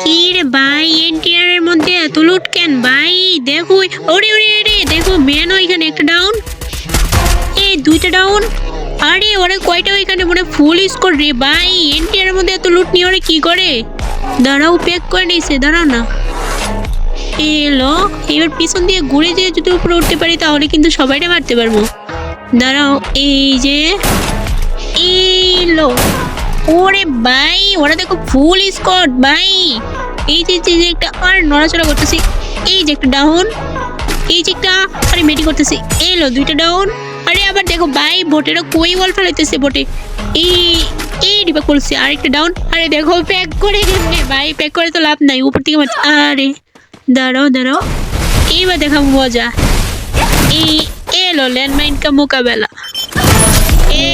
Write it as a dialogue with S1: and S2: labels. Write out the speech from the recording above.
S1: কি রে ভাই, এনটিআর এর মধ্যে এত লুট কেন ভাই? দেখো, ওরে ওরে ওরে, দেখো মেন ওইখানে একটা ডাউন, এই দুইটা ডাউন। আরে ওরে কয়টা ওইখানে, মনে ফুল স্কোর রে ভাই। এনটিআর এর মধ্যে এত লুট নিয়ে ওরে কি করে? দাঁড়াও, প্যাক করে নিয়েছে, দাঁড়াও না। এলো, এবার পিছন দিয়ে ঘুরে যেয়ে যদি উপরে উঠতে পারি তাহলে কিন্তু সবাইটা মারতে পারবো। দাঁড়াও, এই যে এলো। ওরে ভাই, ওরা দেখো ফুল স্কোয়াড ভাই। এই যে যে যে একটা আর নড়াচড়া করতেছি, এই যে একটা ডাউন, এই যে একটা, আরে মেটি করতেছি, এলো দুইটা ডাউন। আরে আবার দেখো ভাই, বোটেরা কই বল ফেলাইতেছে বোটে। এই এই ডিবা করছে, আরেকটা ডাউন। আরে দেখো প্যাক করে কেমনে ভাই, প্যাক করে তো লাভ নাই, উপর থেকে মারছে। আরে দাঁড়াও দাঁড়াও, এইবার দেখাবো মজা। এই এলো ল্যান্ডমাইন কা মোকাবেলা। এ